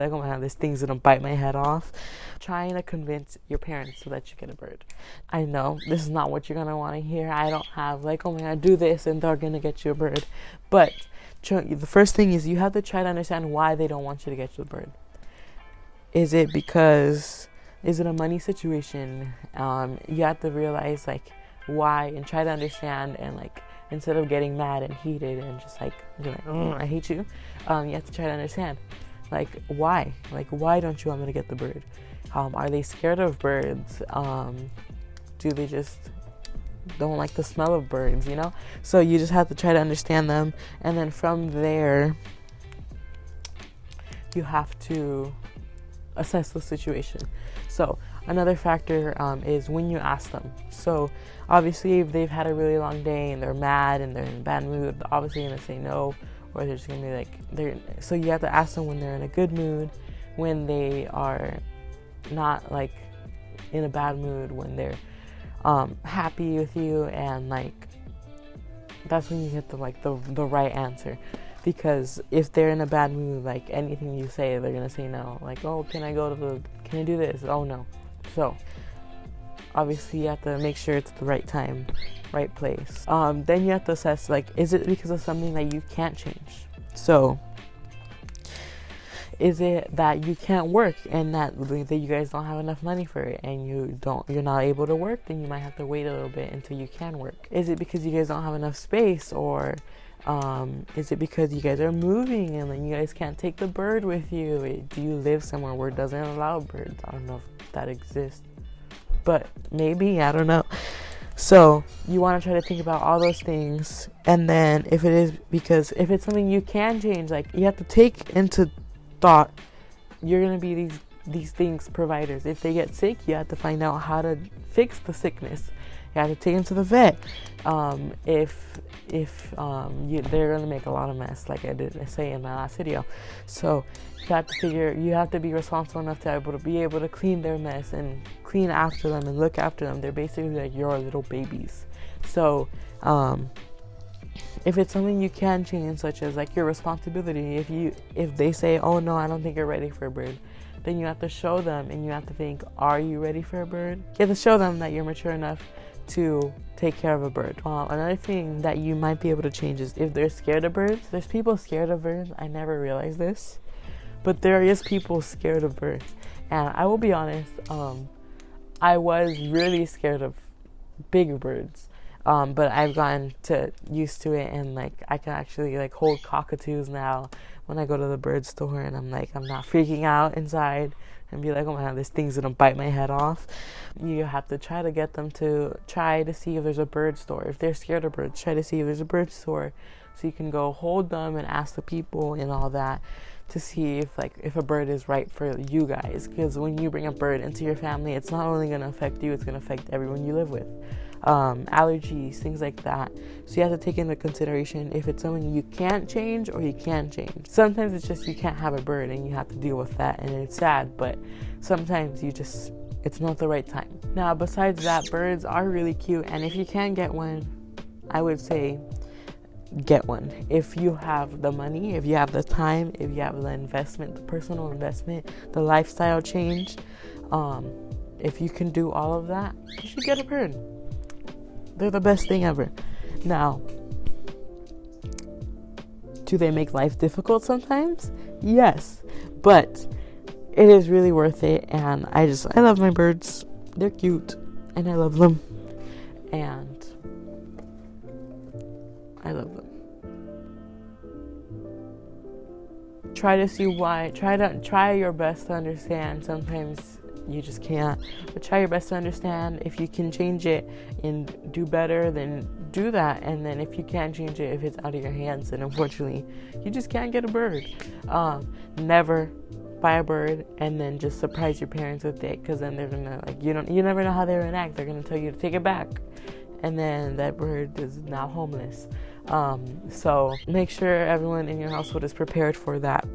like, oh my god, this thing's gonna bite my head off. Trying to convince your parents so that you get a bird. I know this is not what you're gonna want to hear. I don't have like, oh my god, do this and they're gonna get you a bird. But the first thing is you have to try to understand why they don't want you to get you a bird. Is it a money situation? You have to realize like why and try to understand, and like instead of getting mad and heated and just like I hate you, you have to try to understand like why don't you want me to get the bird? Are they scared of birds? Do they just don't like the smell of birds, you know? So you just have to try to understand them, and then from there you have to assess the situation. So another factor is when you ask them. So obviously if they've had a really long day and they're mad and they're in a bad mood, they're obviously going to say no, or they're just going to be like, so you have to ask them when they're in a good mood, when they are not like in a bad mood, when they're happy with you, and like that's when you get the right answer. Because if they're in a bad mood, like anything you say, they're gonna say no. Like, oh, can I do this? Oh no. So obviously you have to make sure it's the right time, right place. Then you have to assess, like, is it because of something that you can't change? So is it that you can't work and that you guys don't have enough money for it and you're not able to work? Then you might have to wait a little bit until you can work. Is it because you guys don't have enough space, or is it because you guys are moving and then you guys can't take the bird with you? Do you live somewhere where it doesn't allow birds? I don't know if that exists, but maybe, I don't know. So you want to try to think about all those things, and then if it's something you can change, like you have to take into thought you're going to be these things providers. If they get sick, you have to find out how to fix the sickness. You have to take them to the vet. If they're going to make a lot of mess, like I did say in my last video. So you have to be responsible enough to be able to clean their mess and clean after them and look after them. They're basically like your little babies. So if it's something you can change, such as like your responsibility, if they say, oh no, I don't think you're ready for a bird, then you have to show them, and you have to think, are you ready for a bird? You have to show them that you're mature enough to take care of a bird. Another thing that you might be able to change is if they're scared of birds. There's people scared of birds. I never realized this, but there is people scared of birds. And I will be honest, I was really scared of big birds. But I've gotten used to it, and like I can actually like hold cockatoos now when I go to the bird store, and I'm not freaking out inside and be like, oh my god, this thing's gonna bite my head off. You have to try to get them to try to see if there's a bird store. If they're scared of birds, try to see if there's a bird store, so you can go hold them and ask the people and all that to see if a bird is right for you guys. Because when you bring a bird into your family, it's not only gonna affect you, it's gonna affect everyone you live with. Allergies, things like that. So you have to take into consideration if it's something you can't change or you can change. Sometimes it's just you can't have a bird and you have to deal with that, and it's sad, but sometimes it's not the right time. Now, besides that, birds are really cute, and if you can get one, I would say get one. If you have the money, if you have the time, if you have the investment, the personal investment, the lifestyle change, if you can do all of that, you should get a bird. They're the best thing ever. Now, do they make life difficult sometimes? Yes, but it is really worth it, and I love my birds. They're cute, and I love them, and I love them. Try to see why. Try your best to understand. Sometimes you just can't, but try your best to understand. If you can change it and do better, then do that. And then if you can't change it, if it's out of your hands, then unfortunately you just can't get a bird. Never buy a bird and then just surprise your parents with it, because then they're gonna you never know how they react. They're gonna tell you to take it back, and then that bird is now homeless. So make sure everyone in your household is prepared for that,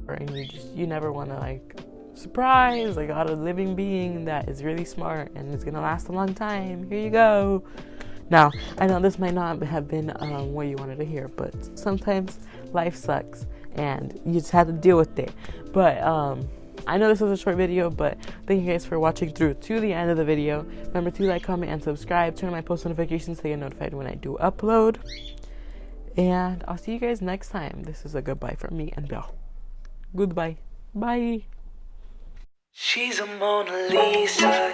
and you never want to surprise, I got a living being that is really smart and is gonna last a long time. Here you go. Now, I know this might not have been what you wanted to hear, but sometimes life sucks, and you just have to deal with it. But I know this was a short video, but thank you guys for watching through to the end of the video. Remember to like, comment, and subscribe. Turn on my post notifications so you get notified when I do upload. And I'll see you guys next time. This is a goodbye from me and Bill. Goodbye. Bye. She's a Mona Lisa.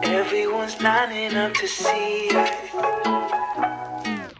Everyone's lining up to see her.